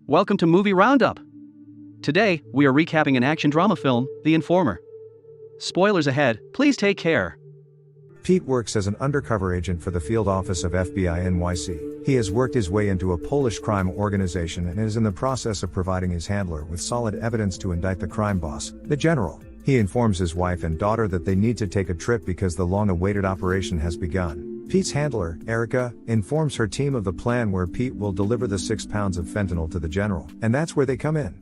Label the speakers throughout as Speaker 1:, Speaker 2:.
Speaker 1: Welcome to Movie Roundup. Today, we are recapping an action drama film, The Informer. Spoilers ahead, please take care.
Speaker 2: Pete works as an undercover agent for the field office of FBI NYC. He has worked his way into a Polish crime organization and is in the process of providing his handler with solid evidence to indict the crime boss, the general. He informs his wife and daughter that they need to take a trip because the long-awaited operation has begun. Pete's handler, Erica, informs her team of the plan where Pete will deliver the 6 pounds of fentanyl to the general, and that's where they come in.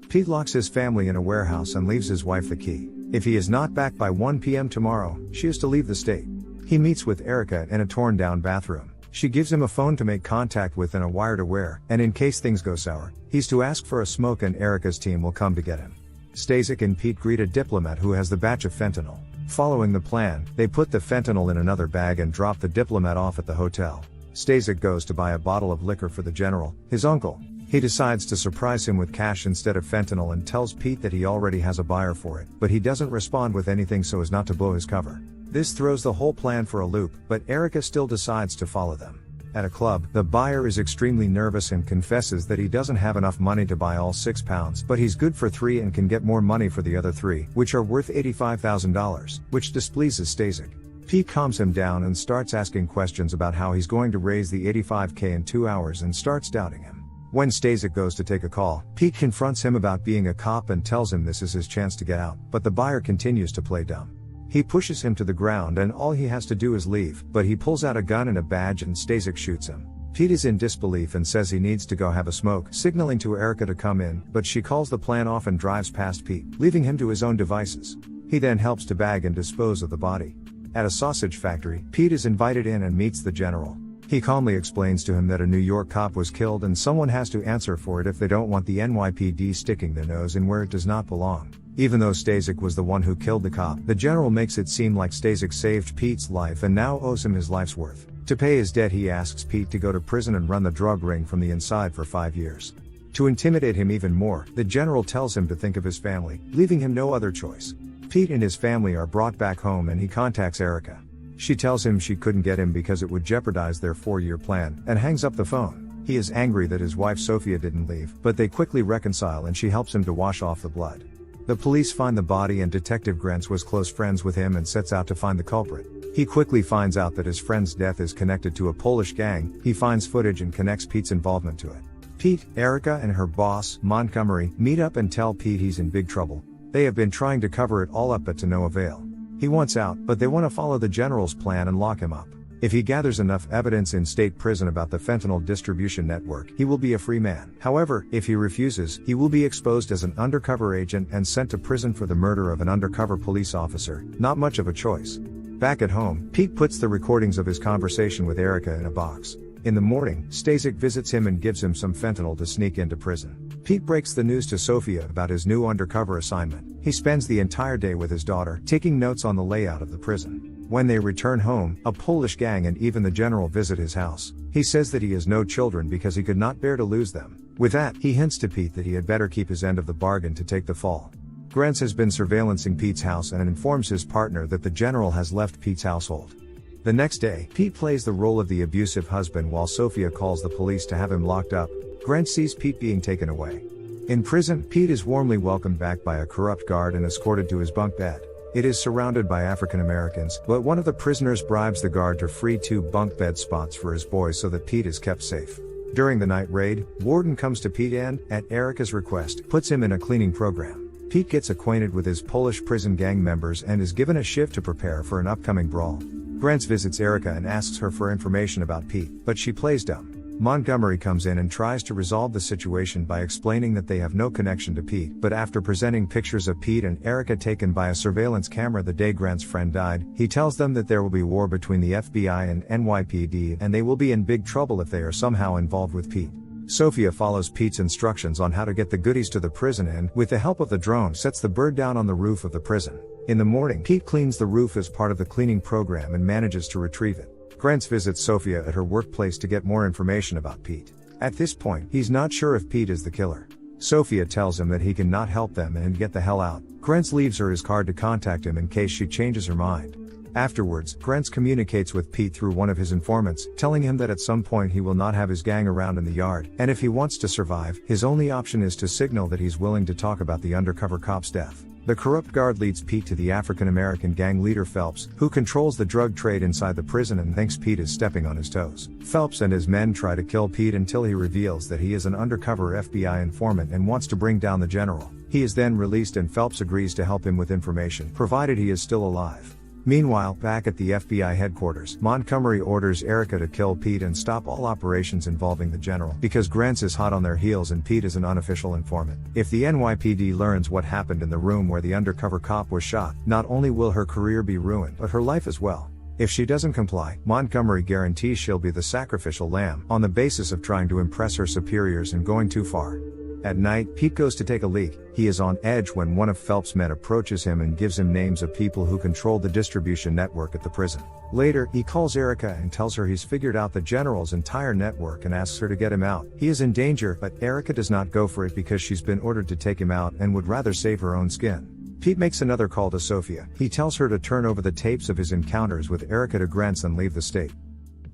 Speaker 2: Pete locks his family in a warehouse and leaves his wife the key. If he is not back by 1 p.m. tomorrow, she is to leave the state. He meets with Erica in a torn-down bathroom. She gives him a phone to make contact with and a wire to wear, and in case things go sour, he's to ask for a smoke and Erica's team will come to get him. Stasek and Pete greet a diplomat who has the batch of fentanyl. Following the plan, they put the fentanyl in another bag and drop the diplomat off at the hotel. Stasek goes to buy a bottle of liquor for the general, his uncle. He decides to surprise him with cash instead of fentanyl and tells Pete that he already has a buyer for it, but he doesn't respond with anything so as not to blow his cover. This throws the whole plan for a loop, but Erica still decides to follow them. At a club, the buyer is extremely nervous and confesses that he doesn't have enough money to buy all 6 pounds, but he's good for 3 and can get more money for the other 3, which are worth $85,000, which displeases Stasek. Pete calms him down and starts asking questions about how he's going to raise the $85K in 2 hours and starts doubting him. When Stasek goes to take a call, Pete confronts him about being a cop and tells him this is his chance to get out, but the buyer continues to play dumb. He pushes him to the ground and all he has to do is leave, but he pulls out a gun and a badge and Stasek shoots him. Pete is in disbelief and says he needs to go have a smoke, signaling to Erica to come in, but she calls the plan off and drives past Pete, leaving him to his own devices. He then helps to bag and dispose of the body. At a sausage factory, Pete is invited in and meets the general. He calmly explains to him that a New York cop was killed and someone has to answer for it if they don't want the NYPD sticking their nose in where it does not belong. Even though Stasek was the one who killed the cop, the general makes it seem like Stasek saved Pete's life and now owes him his life's worth. To pay his debt, he asks Pete to go to prison and run the drug ring from the inside for 5 years. To intimidate him even more, the general tells him to think of his family, leaving him no other choice. Pete and his family are brought back home and he contacts Erica. She tells him she couldn't get him because it would jeopardize their 4-year plan, and hangs up the phone. He is angry that his wife Sophia didn't leave, but they quickly reconcile and she helps him to wash off the blood. The police find the body and Detective Grants was close friends with him and sets out to find the culprit. He quickly finds out that his friend's death is connected to a Polish gang. He finds footage and connects Pete's involvement to it. Pete, Erica and her boss, Montgomery, meet up and tell Pete he's in big trouble. They have been trying to cover it all up but to no avail. He wants out, but they want to follow the general's plan and lock him up. If he gathers enough evidence in state prison about the fentanyl distribution network, he will be a free man. However, if he refuses, he will be exposed as an undercover agent and sent to prison for the murder of an undercover police officer. Not much of a choice. Back at home, Pete puts the recordings of his conversation with Erica in a box. In the morning, Stasek visits him and gives him some fentanyl to sneak into prison. Pete breaks the news to Sophia about his new undercover assignment. He spends the entire day with his daughter, taking notes on the layout of the prison. When they return home, a Polish gang and even the general visit his house. He says that he has no children because he could not bear to lose them. With that, he hints to Pete that he had better keep his end of the bargain to take the fall. Grants has been surveillancing Pete's house and informs his partner that the general has left Pete's household. The next day, Pete plays the role of the abusive husband while Sophia calls the police to have him locked up. Grant sees Pete being taken away. In prison, Pete is warmly welcomed back by a corrupt guard and escorted to his bunk bed. It is surrounded by African Americans, but one of the prisoners bribes the guard to free 2 bunk bed spots for his boys so that Pete is kept safe. During the night raid, Warden comes to Pete and, at Erica's request, puts him in a cleaning program. Pete gets acquainted with his Polish prison gang members and is given a shift to prepare for an upcoming brawl. Grants visits Erica and asks her for information about Pete, but she plays dumb. Montgomery comes in and tries to resolve the situation by explaining that they have no connection to Pete, but after presenting pictures of Pete and Erica taken by a surveillance camera the day Grant's friend died, he tells them that there will be war between the FBI and NYPD and they will be in big trouble if they are somehow involved with Pete. Sophia follows Pete's instructions on how to get the goodies to the prison and, with the help of the drone, sets the bird down on the roof of the prison. In the morning, Pete cleans the roof as part of the cleaning program and manages to retrieve it. Grants visits Sophia at her workplace to get more information about Pete. At this point, he's not sure if Pete is the killer. Sophia tells him that he cannot help them and get the hell out. Grants leaves her his card to contact him in case she changes her mind. Afterwards, Grants communicates with Pete through one of his informants, telling him that at some point he will not have his gang around in the yard, and if he wants to survive, his only option is to signal that he's willing to talk about the undercover cop's death. The corrupt guard leads Pete to the African-American gang leader Phelps, who controls the drug trade inside the prison and thinks Pete is stepping on his toes. Phelps and his men try to kill Pete until he reveals that he is an undercover FBI informant and wants to bring down the general. He is then released and Phelps agrees to help him with information, provided he is still alive. Meanwhile, back at the FBI headquarters, Montgomery orders Erica to kill Pete and stop all operations involving the general, because Grants is hot on their heels and Pete is an unofficial informant. If the NYPD learns what happened in the room where the undercover cop was shot, not only will her career be ruined, but her life as well. If she doesn't comply, Montgomery guarantees she'll be the sacrificial lamb, on the basis of trying to impress her superiors and going too far. At night, Pete goes to take a leak. He is on edge when one of Phelps' men approaches him and gives him names of people who control the distribution network at the prison. Later, he calls Erica and tells her he's figured out the general's entire network and asks her to get him out. He is in danger, but Erica does not go for it because she's been ordered to take him out and would rather save her own skin. Pete makes another call to Sophia. He tells her to turn over the tapes of his encounters with Erica to Grants and leave the state.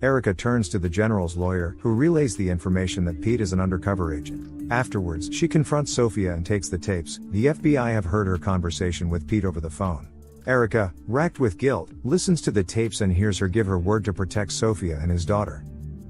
Speaker 2: Erica turns to the general's lawyer, who relays the information that Pete is an undercover agent. Afterwards, she confronts Sophia and takes the tapes. The FBI have heard her conversation with Pete over the phone. Erica, racked with guilt, listens to the tapes and hears her give her word to protect Sophia and his daughter.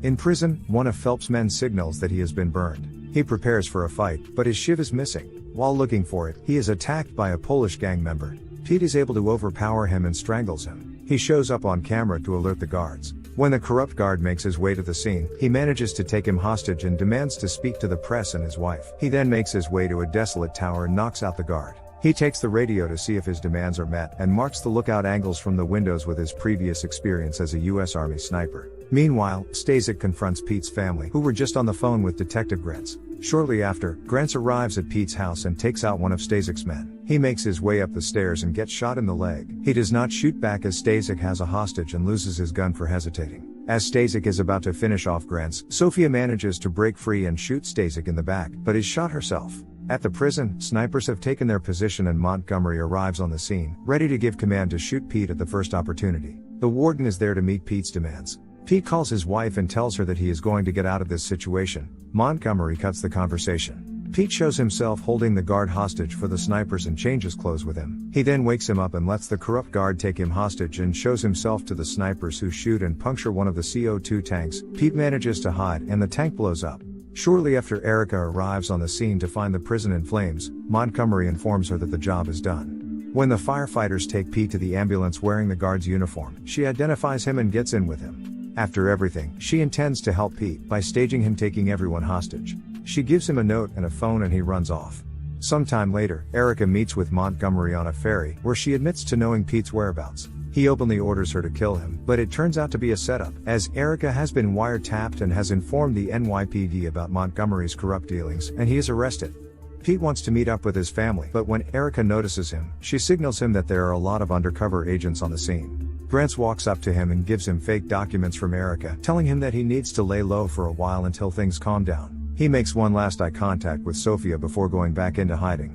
Speaker 2: In prison, one of Phelps' men signals that he has been burned. He prepares for a fight, but his shiv is missing. While looking for it, he is attacked by a Polish gang member. Pete is able to overpower him and strangles him. He shows up on camera to alert the guards. When the corrupt guard makes his way to the scene, he manages to take him hostage and demands to speak to the press and his wife. He then makes his way to a desolate tower and knocks out the guard. He takes the radio to see if his demands are met and marks the lookout angles from the windows with his previous experience as a U.S. Army sniper. Meanwhile, Stasek confronts Pete's family, who were just on the phone with Detective Grants. Shortly after, Grants arrives at Pete's house and takes out one of Stasek's men. He makes his way up the stairs and gets shot in the leg. He does not shoot back as Stasek has a hostage and loses his gun for hesitating. As Stasek is about to finish off Grants, Sophia manages to break free and shoot Stasek in the back, but is shot herself. At the prison, snipers have taken their position and Montgomery arrives on the scene, ready to give command to shoot Pete at the first opportunity. The warden is there to meet Pete's demands. Pete calls his wife and tells her that he is going to get out of this situation. Montgomery cuts the conversation. Pete shows himself holding the guard hostage for the snipers and changes clothes with him. He then wakes him up and lets the corrupt guard take him hostage and shows himself to the snipers, who shoot and puncture one of the CO2 tanks. Pete manages to hide and the tank blows up. Shortly after Erica arrives on the scene to find the prison in flames, Montgomery informs her that the job is done. When the firefighters take Pete to the ambulance wearing the guard's uniform, she identifies him and gets in with him. After everything, she intends to help Pete by staging him taking everyone hostage. She gives him a note and a phone and he runs off. Sometime later, Erica meets with Montgomery on a ferry, where she admits to knowing Pete's whereabouts. He openly orders her to kill him, but it turns out to be a setup, as Erica has been wiretapped and has informed the NYPD about Montgomery's corrupt dealings, and he is arrested. Pete wants to meet up with his family, but when Erica notices him, she signals him that there are a lot of undercover agents on the scene. Grants walks up to him and gives him fake documents from Erica, telling him that he needs to lay low for a while until things calm down. He makes one last eye contact with Sophia before going back into hiding.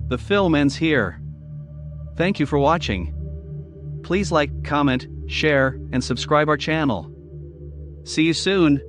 Speaker 1: The film ends here. Thank you for watching. Please like, comment, share, and subscribe our channel. See you soon.